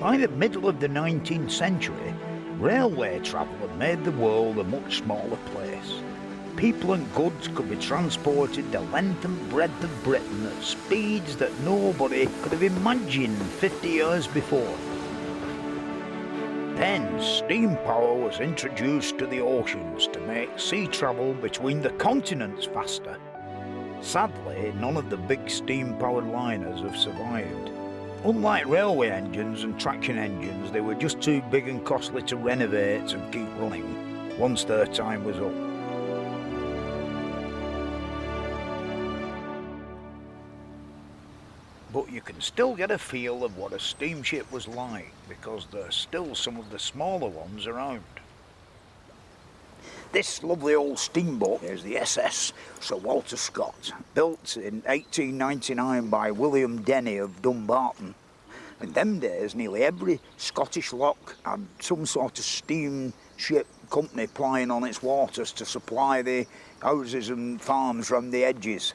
By the middle of the 19th century, railway travel had made the world a much smaller place. People and goods could be transported the length and breadth of Britain at speeds that nobody could have imagined 50 years before. Then steam power was introduced to the oceans to make sea travel between the continents faster. Sadly, none of the big steam-powered liners have survived. Unlike railway engines and traction engines, they were just too big and costly to renovate and keep running once their time was up. But you can still get a feel of what a steamship was like, because there's still some of the smaller ones around. This lovely old steamboat is the SS Sir Walter Scott, built in 1899 by William Denny of Dumbarton. In them days, nearly every Scottish loch had some sort of steamship company plying on its waters to supply the houses and farms round the edges.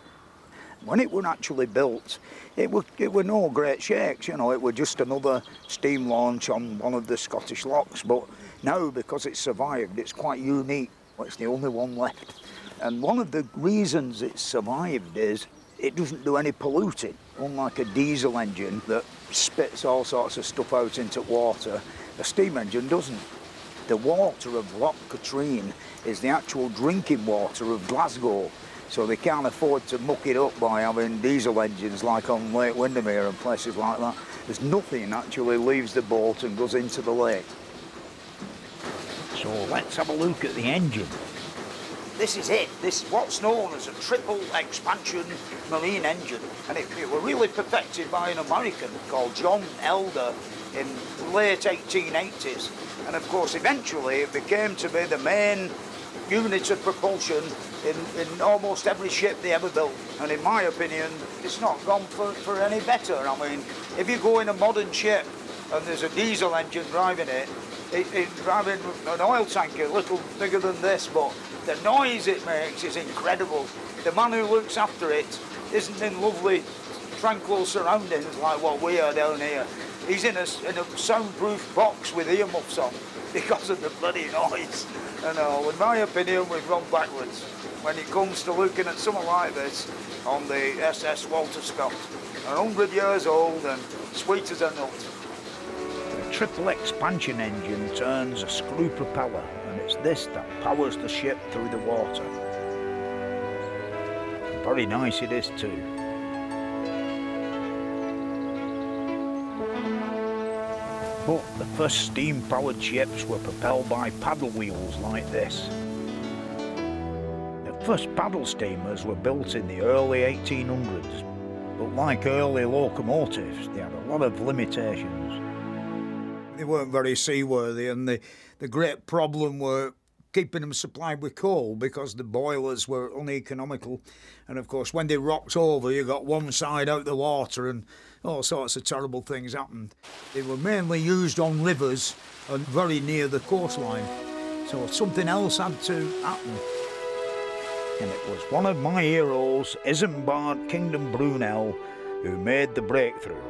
When it was actually built, it were no great shakes, you know, it was just another steam launch on one of the Scottish lochs. But now, because it's survived, it's quite unique. It's the only one left. And one of the reasons it's survived is it doesn't do any polluting. Unlike a diesel engine that spits all sorts of stuff out into water, a steam engine doesn't. The water of Loch Katrine is the actual drinking water of Glasgow. So they can't afford to muck it up by having diesel engines like on Lake Windermere and places like that. There's nothing actually leaves the boat and goes into the lake. So let's have a look at the engine. This is it. This is what's known as a triple expansion marine engine. And it was really perfected by an American called John Elder in the late 1880s. And of course, eventually it became to be the main unit of propulsion in almost every ship they ever built. And in my opinion, it's not gone for any better. I mean, if you go in a modern ship and there's a diesel engine driving it, it's driving an oil tanker a little bigger than this, but the noise it makes is incredible. The man who looks after it isn't in lovely, tranquil surroundings like what we are down here. He's in a soundproof box with earmuffs on because of the bloody noise. And in my opinion, we've gone backwards when it comes to looking at something like this on the SS Walter Scott. 100 years old and sweet as a nut. The triple expansion engine turns a screw propeller, and it's this that powers the ship through the water. And very nice it is too. But the first steam-powered ships were propelled by paddle wheels like this. The first paddle steamers were built in the early 1800s, but like early locomotives, they had a lot of limitations. They weren't very seaworthy, and the great problem were keeping them supplied with coal because the boilers were uneconomical. And of course, when they rocked over, you got one side out the water and all sorts of terrible things happened. They were mainly used on rivers and very near the coastline. So something else had to happen. And it was one of my heroes, Isambard Kingdom Brunel, who made the breakthrough.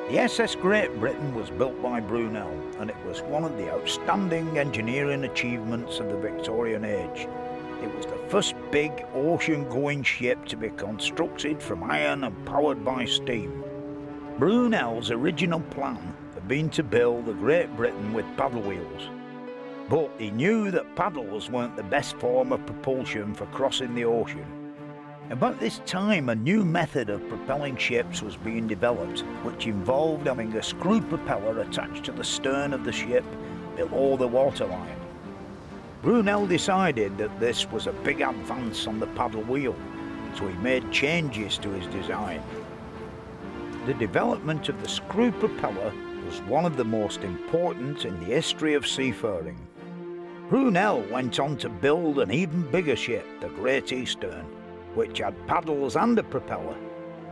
The SS Great Britain was built by Brunel, and it was one of the outstanding engineering achievements of the Victorian age. It was the first big ocean-going ship to be constructed from iron and powered by steam. Brunel's original plan had been to build the Great Britain with paddle wheels. But he knew that paddles weren't the best form of propulsion for crossing the ocean. About this time, a new method of propelling ships was being developed, which involved having a screw propeller attached to the stern of the ship below the waterline. Brunel decided that this was a big advance on the paddle wheel, so he made changes to his design. The development of the screw propeller was one of the most important in the history of seafaring. Brunel went on to build an even bigger ship, the Great Eastern, which had paddles and a propeller,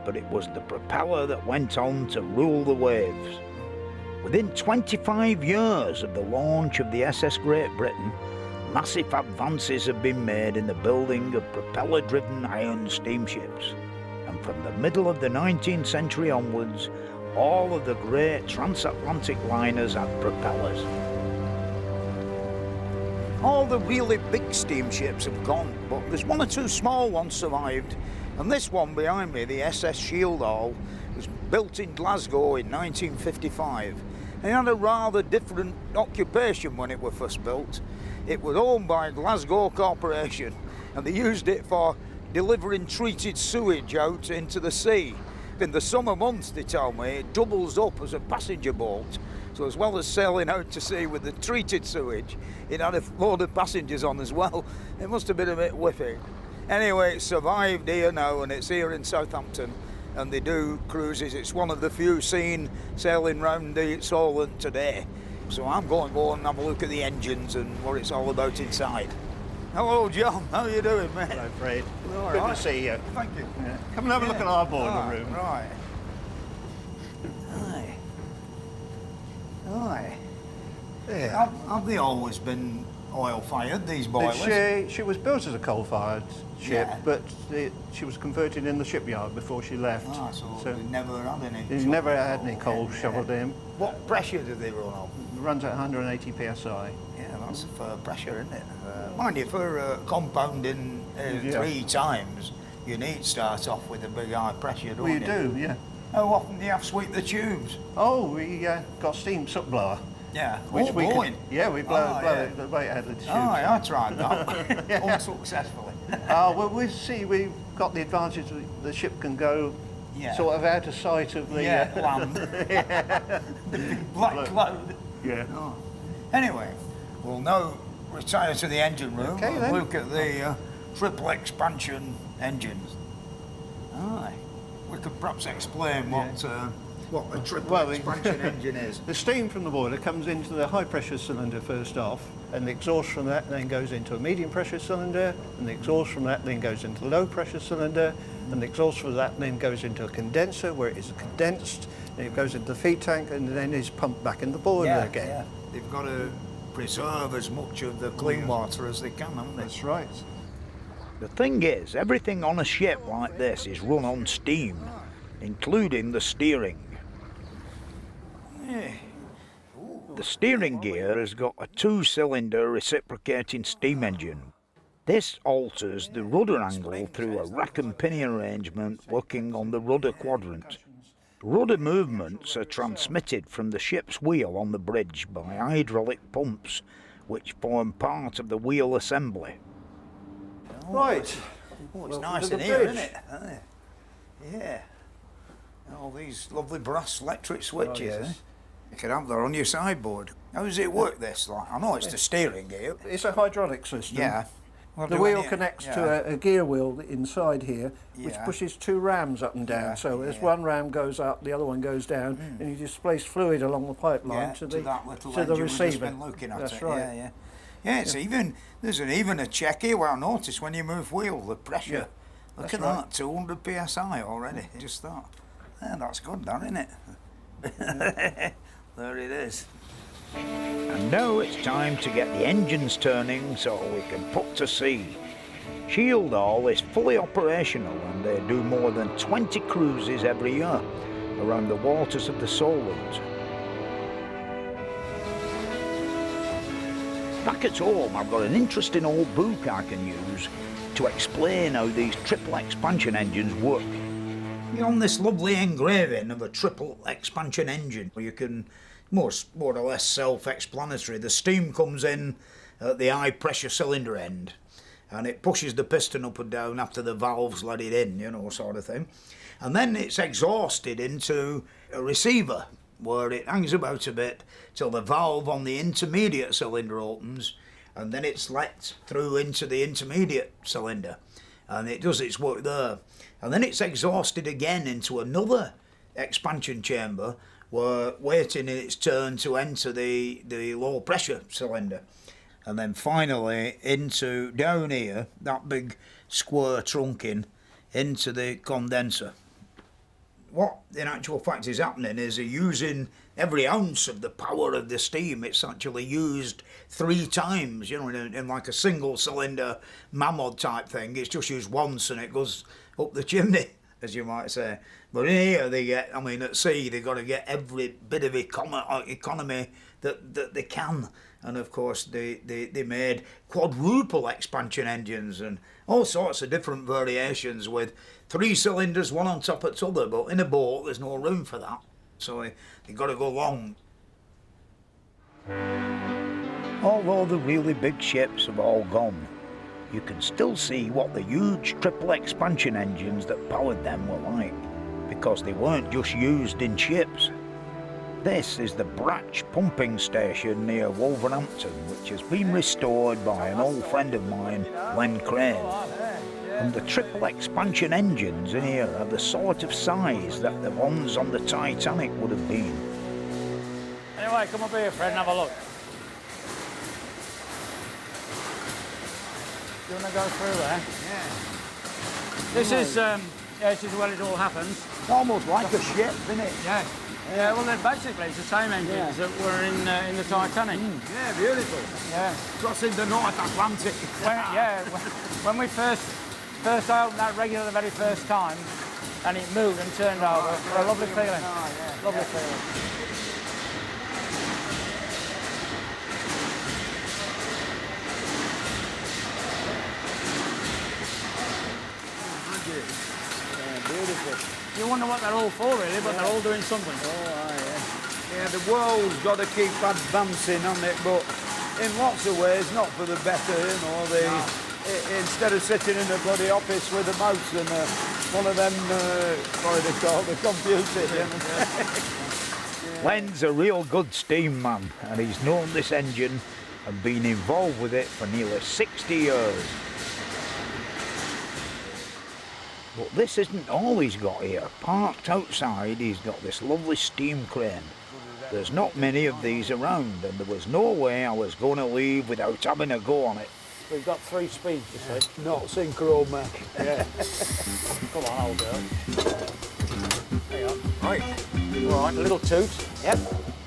but it was the propeller that went on to rule the waves. Within 25 years of the launch of the SS Great Britain, massive advances have been made in the building of propeller-driven iron steamships. And from the middle of the 19th century onwards, all of the great transatlantic liners had propellers. All the really big steamships have gone, but there's one or two small ones survived. And this one behind me, the SS Shieldall, was built in Glasgow in 1955. And it had a rather different occupation when it was first built. It was owned by Glasgow Corporation, and they used it for delivering treated sewage out into the sea. In the summer months, they tell me, it doubles up as a passenger boat. So as well as sailing out to sea with the treated sewage, it had a load of passengers on as well. It must have been a bit whiffy. Anyway, it survived here now, and it's here in Southampton, and they do cruises. It's one of the few seen sailing round the Solent today. So I'm going to go and have a look at the engines and what it's all about inside. Hello, John. How are you doing, mate? Hello, Fred. All Good right. to see you. Thank you. Yeah. Come and have a look at our boiler room. Right. Aye. Aye. Yeah. Have they always been oil-fired, these boilers? She was built as a coal-fired ship, Yeah. but she was converted in the shipyard before she left. Ah, so they never had any. She's never had any coal shoveled in. What pressure do they run on? It runs at 180 psi. Yeah, that's a fair pressure, isn't it? Mind you, for compounding Yeah. 3 times, you need to start off with a big high pressure, don't We you? do, yeah. How often do you have to sweep the tubes? Oh, we got steam soot blower. Yeah, Which we blowing. yeah, we blow yeah. it right out of the tubes. Oh, yeah, I tried that. Unsuccessfully. Well, we've got the advantage that the ship can go Yeah. sort of out of sight of the... Land. The big black cloud. Yeah. Oh. Anyway, we'll now retire to the engine room Okay, and then. look at the triple expansion engines. Aye. We could perhaps explain what a triple expansion engine is. The steam from the boiler comes into the high pressure cylinder first off, and the exhaust from that then goes into a medium pressure cylinder, and the exhaust from that then goes into the low pressure cylinder, and the exhaust from that then goes into a condenser where it is condensed, and it goes into the feed tank, and then is pumped back in the boiler again. Yeah. They've got to preserve as much of the clean water as they can, haven't they? That's right. The thing is, everything on a ship like this is run on steam, including the steering. The steering gear has got a 2-cylinder reciprocating steam engine. This alters the rudder angle through a rack and pinion arrangement working on the rudder quadrant. Rudder movements are transmitted from the ship's wheel on the bridge by hydraulic pumps, which form part of the wheel assembly. Right. Oh, it's Welcome nice to in the here, bridge. isn't it? Yeah. All these lovely brass electric switches. yes. You could have that on your sideboard. How does it work, this? Like, I know it's the steering gear. It's a hydraulic system. Yeah. Well, The do wheel any- connects yeah. to a gear wheel inside here, which Yeah. pushes 2 rams up and down. Yeah, So as yeah. one ram goes up, the other one goes down, and you displace fluid along the pipeline Yeah, to that little the engine we've just receiver. been looking at. That's it. right. Yeah. It's even even a check here where I noticed when you move wheel the pressure. Yeah, Look that's at right. that, 200 psi already. Just that. Yeah, that's good, that, isn't it? There it is. And now it's time to get the engines turning so we can put to sea. Shieldall is fully operational, and they do more than 20 cruises every year around the waters of the Solent. Back at home, I've got an interesting old book I can use to explain how these triple expansion engines work. You're on this lovely engraving of a triple expansion engine where you can, more or less self-explanatory, the steam comes in at the high pressure cylinder end and it pushes the piston up and down after the valves let it in, you know, sort of thing. And then it's exhausted into a receiver where it hangs about a bit till the valve on the intermediate cylinder opens, and then it's let through into the intermediate cylinder, and it does its work there. And then it's exhausted again into another expansion chamber, where waiting in its turn to enter the low pressure cylinder. And then finally into down here, that big square trunking, into the condenser. What in actual fact is happening is they're using every ounce of the power of the steam. It's actually used 3 times, you know, in like a single cylinder mammoth type thing. It's just used once and it goes up the chimney. as you might say. But in here they get, I mean, at sea they've got to get every bit of economy that they can. And of course they made quadruple expansion engines and all sorts of different variations with 3 cylinders, one on top of the other. But in a boat there's no room for that, so they've got to go long. Although the really big ships have all gone, you can still see what the huge triple expansion engines that powered them were like, because they weren't just used in ships. This is the Bratch pumping station near Wolverhampton, which has been restored by an old friend of mine, Len Crane. And the triple expansion engines in here are the sort of size that the ones on the Titanic would have been. Anyway, come up here, Fred, and have a look. Do you want to go through there? Yeah. This is where it all happens. It's almost like a ship, isn't it? Yeah. Yeah, well, basically it's the same engines that were in the Titanic. Yeah, beautiful. Yeah. Crossing the North Atlantic. When we first opened that regular the very first time, and it moved and turned over, a lovely feeling. Lovely feeling. Beautiful. You wonder what they're all for, really, but they're all doing something. Yeah, the world's got to keep advancing on it, but in lots of ways, not for the better, you know. Instead of sitting in a bloody office with a mouse and one of them, what are they called, the computer. Len's a real good steam man, and he's known this engine and been involved with it for nearly 60 years. But this isn't all he's got here. Parked outside, he's got this lovely steam crane. There's not many of these around, and there was no way I was going to leave without having a go on it. We've got 3 speeds, you see. Not synchro, mate. Yeah. Come on, old girl. There you are. Right. All right, a little toot. Yep.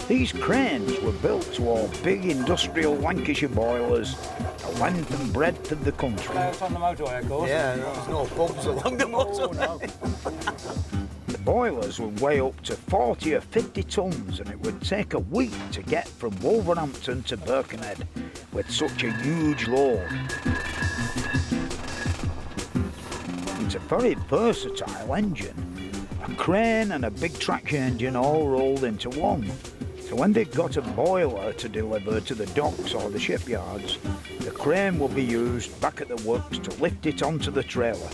These cranes were built to all big industrial Lancashire boilers, the length and breadth of the country. It's on the motorway, of course. Yeah, there's no pubs along the motorway. The boilers would weigh up to 40 or 50 tons, and it would take a week to get from Wolverhampton to Birkenhead with such a huge load. It's a very versatile engine, a crane and a big traction engine all rolled into one. So when they've got a boiler to deliver to the docks or the shipyards, the crane will be used back at the works to lift it onto the trailer.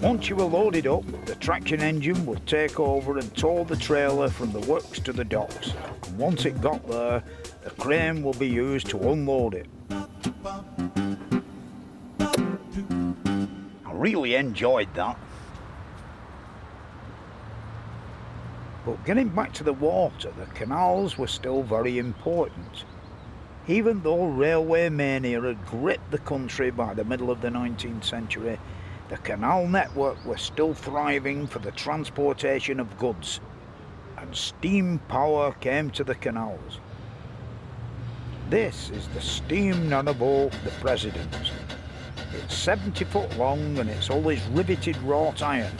Once you are loaded up, the traction engine will take over and tow the trailer from the works to the docks. And once it got there, the crane will be used to unload it. I really enjoyed that. But getting back to the water, the canals were still very important. Even though railway mania had gripped the country by the middle of the 19th century, the canal network was still thriving for the transportation of goods, and steam power came to the canals. This is the steam narrowboat, the President. It's 70 foot long and it's always riveted wrought iron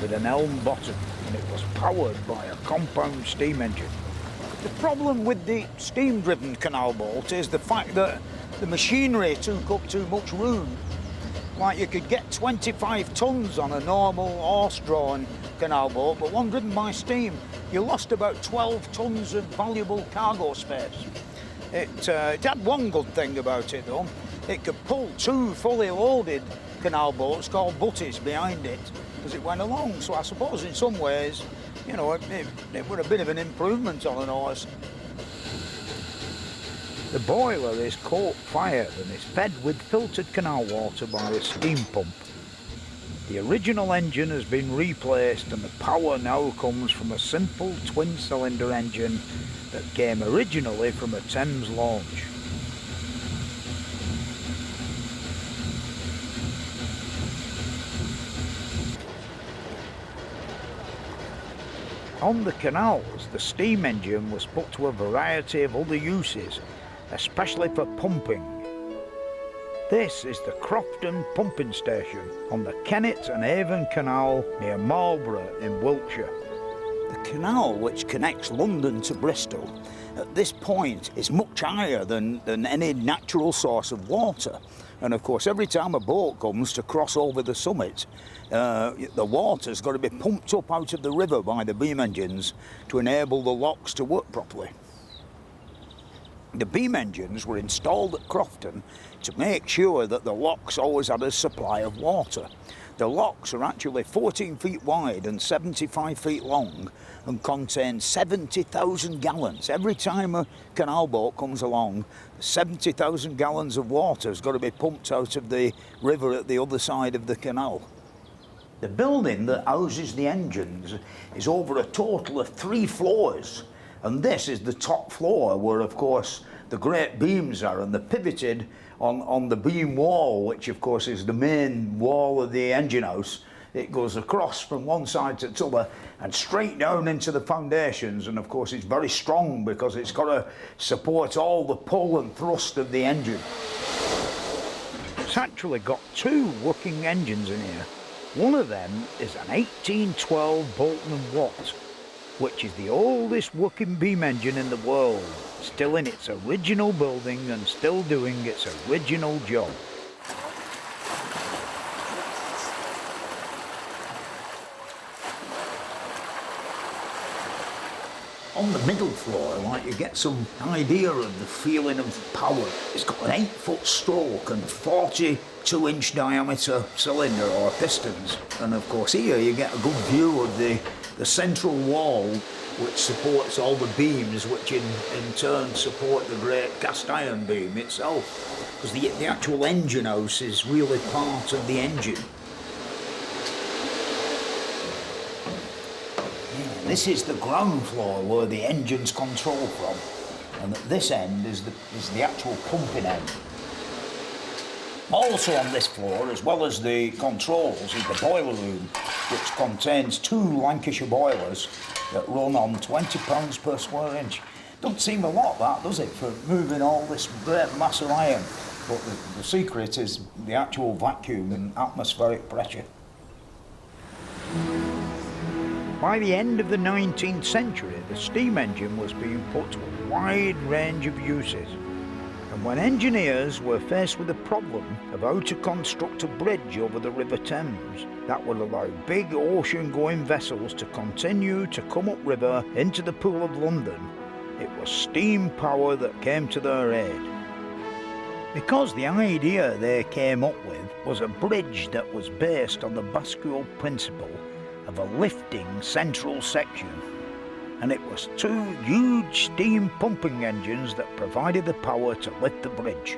with an elm bottom, and it was powered by a compound steam engine. The problem with the steam-driven canal boat is the fact that the machinery took up too much room. Like, you could get 25 tons on a normal horse-drawn canal boat, but one driven by steam, you lost about 12 tons of valuable cargo space. It had one good thing about it, though. It could pull 2 fully loaded canal boats called butties behind it as it went along. So I suppose in some ways, you know, it were a bit of an improvement on an horse. The boiler is coke-fired and is fed with filtered canal water by a steam pump. The original engine has been replaced and the power now comes from a simple twin-cylinder engine that came originally from a Thames launch. On the canals, the steam engine was put to a variety of other uses, especially for pumping. This is the Crofton pumping station on the Kennet and Avon Canal near Marlborough in Wiltshire. The canal which connects London to Bristol at this point is much higher than any natural source of water. And of course, every time a boat comes to cross over the summit, the water's got to be pumped up out of the river by the beam engines to enable the locks to work properly. The beam engines were installed at Crofton to make sure that the locks always had a supply of water. The locks are actually 14 feet wide and 75 feet long and contain 70,000 gallons. Every time a canal boat comes along, 70,000 gallons of water has got to be pumped out of the river at the other side of the canal. The building that houses the engines is over a total of 3 floors. And this is the top floor where, of course, the great beams are, and they're pivoted on the beam wall, which, of course, is the main wall of the engine house. It goes across from one side to the other and straight down into the foundations, and, of course, it's very strong because it's got to support all the pull and thrust of the engine. It's actually got 2 working engines in here. One of them is an 1812 Bolton & Watt, which is the oldest working beam engine in the world, still in its original building and still doing its original job. On the middle floor, like, you get some idea of the feeling of power. It's got an 8-foot stroke and 42-inch diameter cylinder or pistons. And of course here you get a good view of the central wall, which supports all the beams, which in turn support the great cast iron beam itself. Because the actual engine house is really part of the engine. This is the ground floor where the engine's control from, and at this end is the actual pumping end. Also on this floor, as well as the controls, is the boiler room, which contains 2 Lancashire boilers that run on £20 per square inch. Don't seem a lot, that, does it, for moving all this great mass of iron? But the secret is the actual vacuum and atmospheric pressure. By the end of the 19th century, the steam engine was being put to a wide range of uses. And when engineers were faced with the problem of how to construct a bridge over the River Thames that would allow big ocean-going vessels to continue to come upriver into the Pool of London, it was steam power that came to their aid. Because the idea they came up with was a bridge that was based on the bascule principle of a lifting central section, and it was 2 huge steam pumping engines that provided the power to lift the bridge.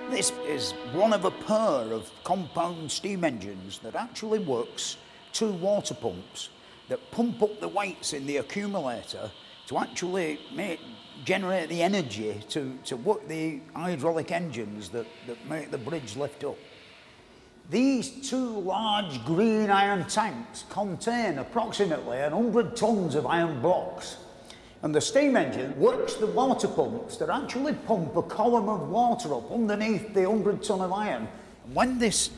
This is one of a pair of compound steam engines that actually works 2 water pumps that pump up the weights in the accumulator to actually generate the energy to work the hydraulic engines that make the bridge lift up. These 2 large green iron tanks contain approximately 100 tonnes of iron blocks. And the steam engine works the water pumps that actually pump a column of water up underneath the 100 tonne of iron. And when this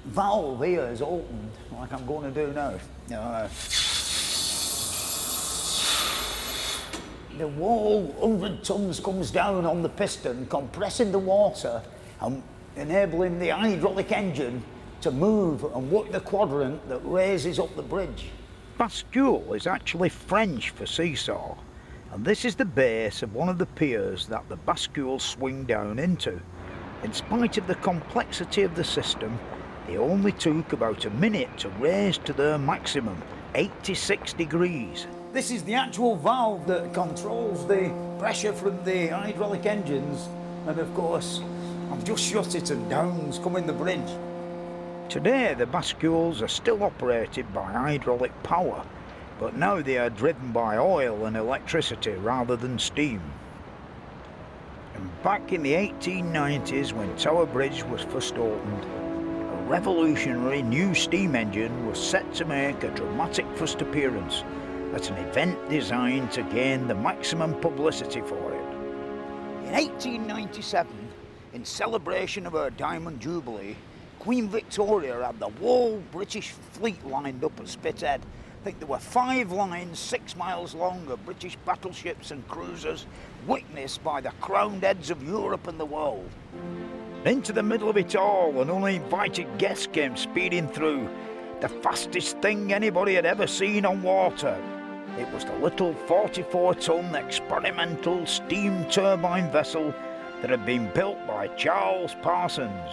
valve here is opened, like I'm going to do now, the whole 100 tonnes comes down on the piston, compressing the water and enabling the hydraulic engine to move and work the quadrant that raises up the bridge. Bascule is actually French for seesaw, and this is the base of one of the piers that the bascules swing down into. In spite of the complexity of the system, they only took about a minute to raise to their maximum, 86 degrees. This is the actual valve that controls the pressure from the hydraulic engines, and of course I've just shut it and down's coming the bridge. Today the bascules are still operated by hydraulic power, but now they are driven by oil and electricity rather than steam. And back in the 1890s, when Tower Bridge was first opened, a revolutionary new steam engine was set to make a dramatic first appearance at an event designed to gain the maximum publicity for it. In 1897, in celebration of her Diamond Jubilee, Queen Victoria had the whole British fleet lined up at Spithead. I think there were 5 lines 6 miles long of British battleships and cruisers witnessed by the crowned heads of Europe and the world. Into the middle of it all, an uninvited guest came speeding through, the fastest thing anybody had ever seen on water. It was the little 44-ton experimental steam turbine vessel that had been built by Charles Parsons.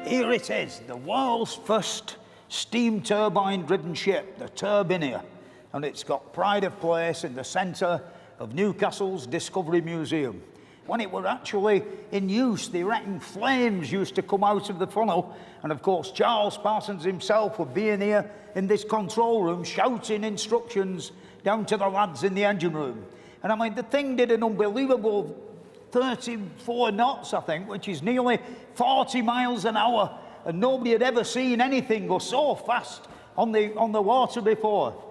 Here it is, the world's first steam turbine-driven ship, the Turbinia, and it's got pride of place in the centre of Newcastle's Discovery Museum. When it were actually in use, they reckon flames used to come out of the funnel, and of course Charles Parsons himself would be in here in this control room shouting instructions down to the lads in the engine room. And I mean, the thing did an unbelievable 34 knots, I think, which is nearly 40 miles an hour, and nobody had ever seen anything go so fast on the water before.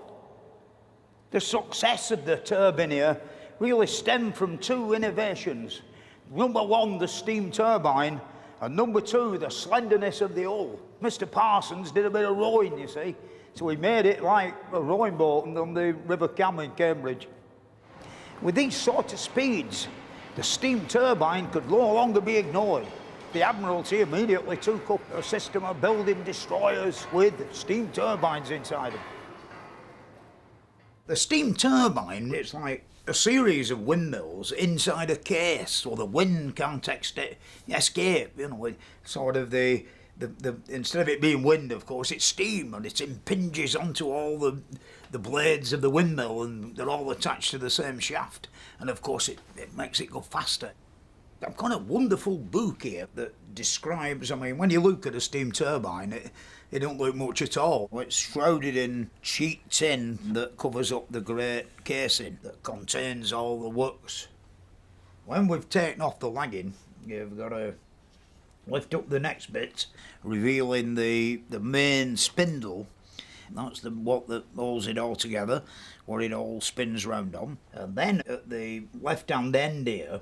The success of the Turbinia really stemmed from 2 innovations. Number 1, the steam turbine, and number 2, the slenderness of the hull. Mr. Parsons did a bit of rowing, you see, so he made it like a rowing boat on the River Cam in Cambridge. With these sort of speeds, the steam turbine could no longer be ignored. The Admiralty immediately took up a system of building destroyers with steam turbines inside them. The steam turbine is like a series of windmills inside a case, so the wind can't escape. You know, sort of the instead of it being wind, of course, it's steam, and it impinges onto all the blades of the windmill, and they're all attached to the same shaft. And of course, it makes it go faster. I've got a wonderful book here that describes, I mean, when you look at a steam turbine, it don't look much at all. It's shrouded in sheet tin that covers up the great casing that contains all the works. When we've taken off the lagging, you've got to lift up the next bit, revealing the main spindle. That's what holds it all together, what it all spins round on. And then at the left-hand end here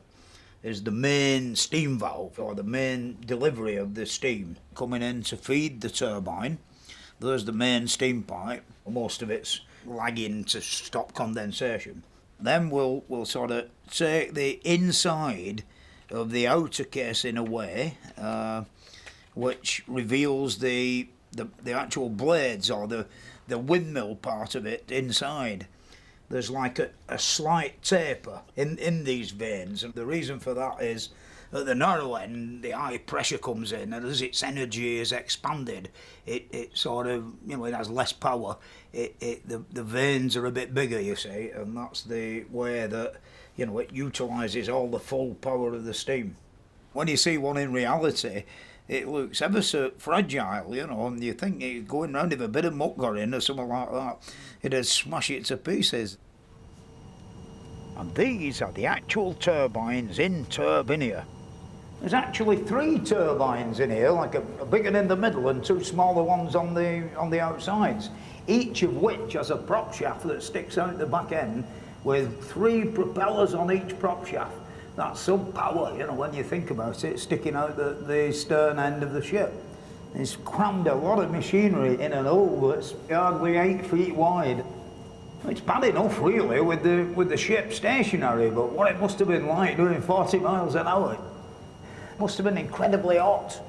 is the main steam valve, or the main delivery of the steam coming in to feed the turbine. There's the main steam pipe. Most of it's lagging to stop condensation. Then we'll sort of take the inside of the outer casing away, which reveals the actual blades, or the windmill part of it inside. There's like a slight taper in these vanes, and the reason for that is at the narrow end the high pressure comes in, and as its energy is expanded, it sort of, you know, it has less power. The vanes are a bit bigger, you see, and that's the way that, you know, it utilises all the full power of the steam. When you see one in reality, it looks ever so fragile, you know, and you think it's going round, if a bit of muck got in or something like that, it'd smash it to pieces. And these are the actual turbines in Turbinia. There's actually 3 turbines in here, like a big one in the middle and 2 smaller ones on the outsides, each of which has a prop shaft that sticks out the back end with 3 propellers on each prop shaft. That's some power, you know, when you think about it, sticking out the stern end of the ship. It's crammed a lot of machinery in an hull that's hardly 8 feet wide. It's bad enough, really, with the ship stationary, but what it must have been like doing 40 miles an hour. It must have been incredibly hot.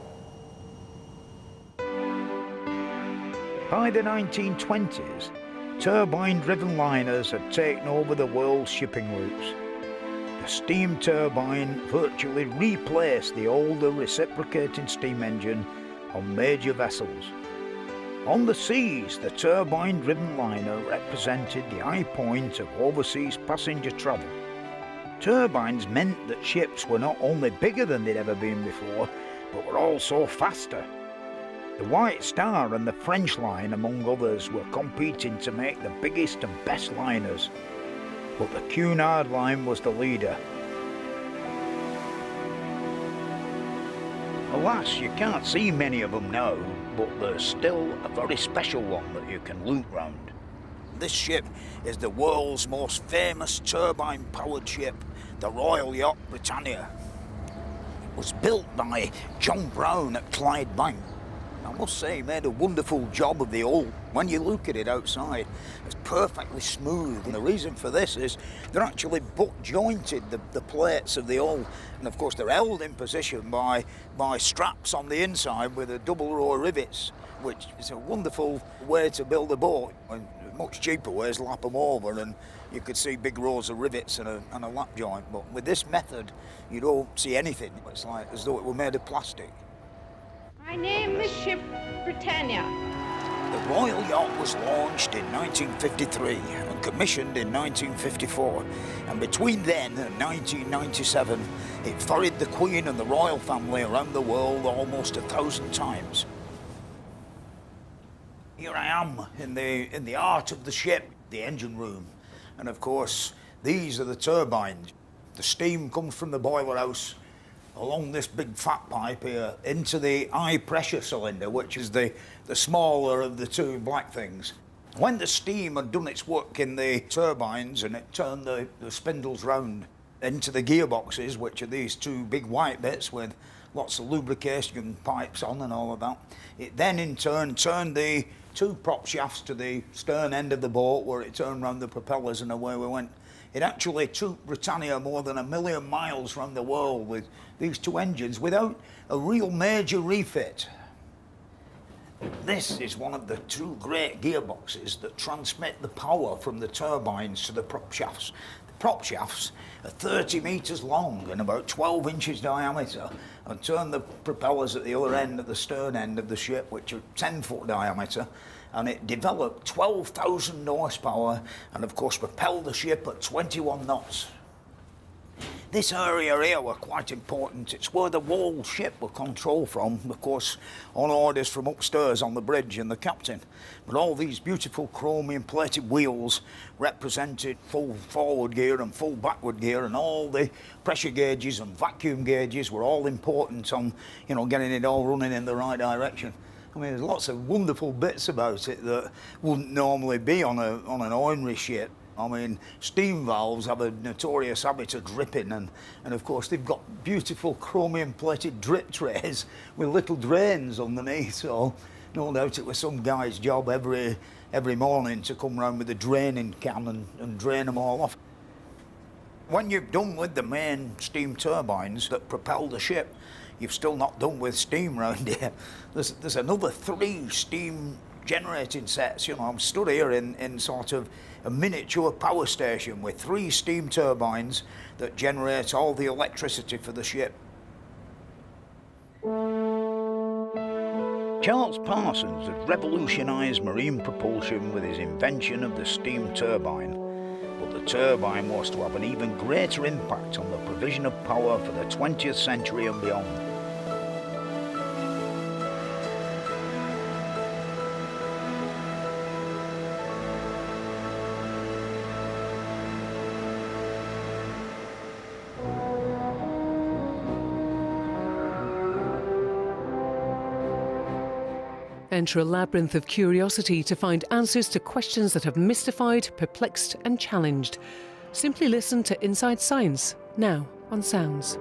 By the 1920s, turbine-driven liners had taken over the world's shipping routes. The steam turbine virtually replaced the older reciprocating steam engine on major vessels. On the seas, the turbine-driven liner represented the high point of overseas passenger travel. Turbines meant that ships were not only bigger than they'd ever been before, but were also faster. The White Star and the French line, among others, were competing to make the biggest and best liners. But the Cunard line was the leader. Alas, you can't see many of them now, but there's still a very special one that you can look round. This ship is the world's most famous turbine-powered ship, the Royal Yacht Britannia. was built by John Brown at Clydebank. I must say, he made a wonderful job of the hull. When you look at it outside, it's perfectly smooth. And the reason for this is they're actually butt jointed, the plates of the hull. And of course, they're held in position by straps on the inside with a double row of rivets, which is a wonderful way to build a boat. And much cheaper ways, lap them over, and you could see big rows of rivets and a lap joint. But with this method, you don't see anything. It's like as though it were made of plastic. I named the ship Britannia. The Royal Yacht was launched in 1953 and commissioned in 1954. And between then and 1997, it ferried the Queen and the royal family around the world almost 1,000 times. Here I am in the heart of the ship, the engine room. And of course, these are the turbines. The steam comes from the boiler house along this big fat pipe here into the high pressure cylinder, which is the smaller of the two black things. When the steam had done its work in the turbines and it turned the spindles round into the gearboxes, which are these two big white bits with lots of lubrication pipes on and all of that, it then in turn turned the two prop shafts to the stern end of the boat where it turned round the propellers and away we went. It actually took Britannia more than 1 million miles around the world with these two engines without a real major refit. This is one of the two great gearboxes that transmit the power from the turbines to the prop shafts. The prop shafts are 30 metres long and about 12 inches diameter, and turn the propellers at the other end, at the stern end of the ship, which are 10-foot diameter. And it developed 12,000 horsepower and, of course, propelled the ship at 21 knots. This area here were quite important. It's where the whole ship were controlled from, of course, on orders from upstairs on the bridge and the captain. But all these beautiful chromium-plated wheels represented full forward gear and full backward gear, and all the pressure gauges and vacuum gauges were all important on, getting it all running in the right direction. I mean, there's lots of wonderful bits about it that wouldn't normally be on an ordinary ship. I mean, steam valves have a notorious habit of dripping, and of course they've got beautiful chromium-plated drip trays with little drains underneath, so no doubt it was some guy's job every morning to come round with a draining can and drain them all off. When you've done with the main steam turbines that propel the ship, you've still not done with steam round here. There's another 3 steam generating sets. I'm stood here in sort of a miniature power station with 3 steam turbines that generate all the electricity for the ship. Charles Parsons had revolutionised marine propulsion with his invention of the steam turbine. But the turbine was to have an even greater impact on the provision of power for the 20th century and beyond. Enter a labyrinth of curiosity to find answers to questions that have mystified, perplexed and challenged. Simply listen to Inside Science, now on Sounds.